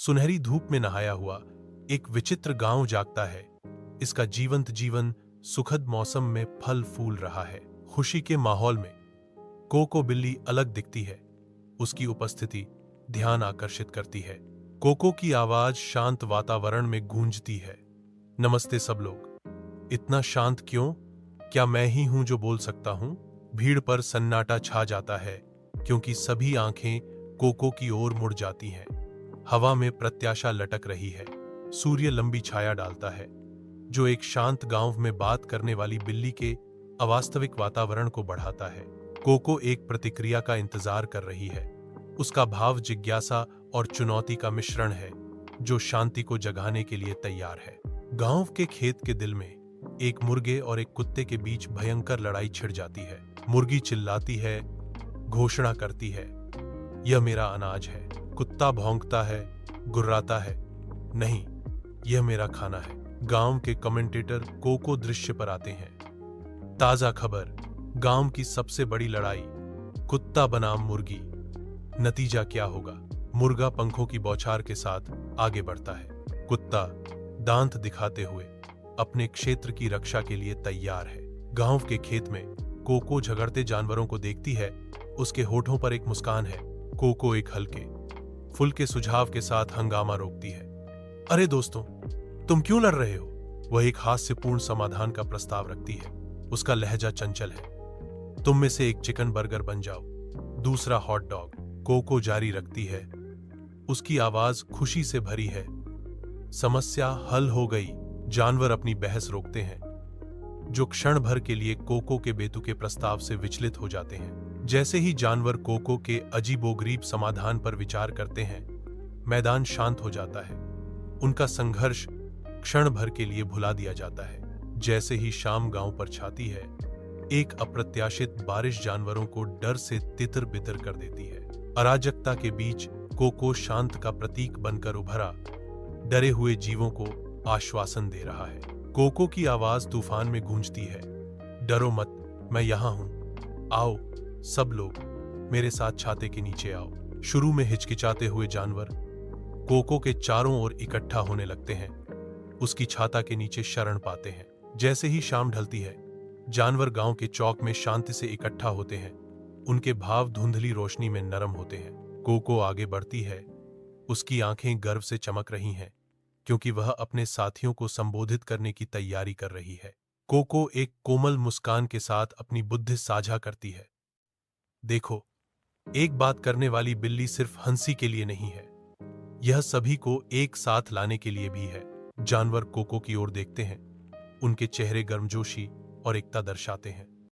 सुनहरी धूप में नहाया हुआ एक विचित्र गांव जागता है। इसका जीवंत जीवन सुखद मौसम में फल फूल रहा है। खुशी के माहौल में कोको बिल्ली अलग दिखती है। उसकी उपस्थिति ध्यान आकर्षित करती है। कोको की आवाज शांत वातावरण में गूंजती है। नमस्ते सब लोग, इतना शांत क्यों? क्या मैं ही हूं जो बोल सकता हूं? भीड़ पर सन्नाटा छा जाता है क्योंकि सभी आंखें कोको की ओर मुड़ जाती हैं। हवा में प्रत्याशा लटक रही है। सूर्य लंबी छाया डालता है जो एक शांत गांव में बात करने वाली बिल्ली के अवास्तविक वातावरण को बढ़ाता है। कोको एक प्रतिक्रिया का इंतजार कर रही है। उसका भाव जिज्ञासा और चुनौती का मिश्रण है जो शांति को जगाने के लिए तैयार है। गांव के खेत के दिल में एक मुर्गे और एक कुत्ते के बीच भयंकर लड़ाई छिड़ जाती है। मुर्गी चिल्लाती है, घोषणा करती है, यह मेरा अनाज है। कुत्ता भौंकता है, गुर्राता है, नहीं, यह मेरा खाना है। गांव के कमेंटेटर कोको दृश्य पर आते हैं। ताजा खबर, गांव की सबसे बड़ी लड़ाई, कुत्ता बनाम मुर्गी। नतीजा क्या होगा? मुर्गा पंखों की बौछार के साथ आगे बढ़ता है। कुत्ता दांत दिखाते हुए अपने क्षेत्र की रक्षा के लिए तैयार है। गांव के खेत में कोको झगड़ते जानवरों को देखती है। उसके होठों पर एक मुस्कान है। कोको एक हल्के फुल्के सुझाव के साथ हंगामा रोकती है। अरे दोस्तों, तुम क्यों लड़ रहे हो? वह एक हास्यपूर्ण समाधान का प्रस्ताव रखती है। उसका लहजा चंचल है। तुम में से एक चिकन बर्गर बन जाओ, दूसरा हॉट डॉग। कोको जारी रखती है। उसकी आवाज खुशी से भरी है। समस्या हल हो गई। जानवर अपनी बहस रोकते हैं, जो क्षण भर के लिए कोको के बेतुके प्रस्ताव से विचलित हो जाते हैं। जैसे ही जानवर कोको के अजीबोगरीब समाधान पर विचार करते हैं, मैदान शांत हो जाता है। उनका संघर्ष क्षण भर के लिए भुला दिया जाता है। जैसे ही शाम गांव पर छाती है, एक अप्रत्याशित बारिश जानवरों को डर से तितर बितर कर देती है। अराजकता के बीच कोको शांत का प्रतीक बनकर उभरा, डरे हुए जीवों को आश्वासन दे रहा है। कोको की आवाज तूफान में गूंजती है, डरो मत, मैं यहां हूं। आओ सब लोग, मेरे साथ छाते के नीचे आओ। शुरू में हिचकिचाते हुए जानवर कोको के चारों ओर इकट्ठा होने लगते हैं। उसकी छाता के नीचे शरण पाते हैं। जैसे ही शाम ढलती है, जानवर गांव के चौक में शांति से इकट्ठा होते हैं। उनके भाव धुंधली रोशनी में नरम होते हैं। कोको आगे बढ़ती है। उसकी आंखें गर्व से चमक रही हैं क्योंकि वह अपने साथियों को संबोधित करने की तैयारी कर रही है। कोको एक कोमल मुस्कान के साथ अपनी बुद्धि साझा करती है। देखो, एक बात करने वाली बिल्ली सिर्फ हंसी के लिए नहीं है, यह सभी को एक साथ लाने के लिए भी है। जानवर कोको की ओर देखते हैं। उनके चेहरे गर्मजोशी और एकता दर्शाते हैं।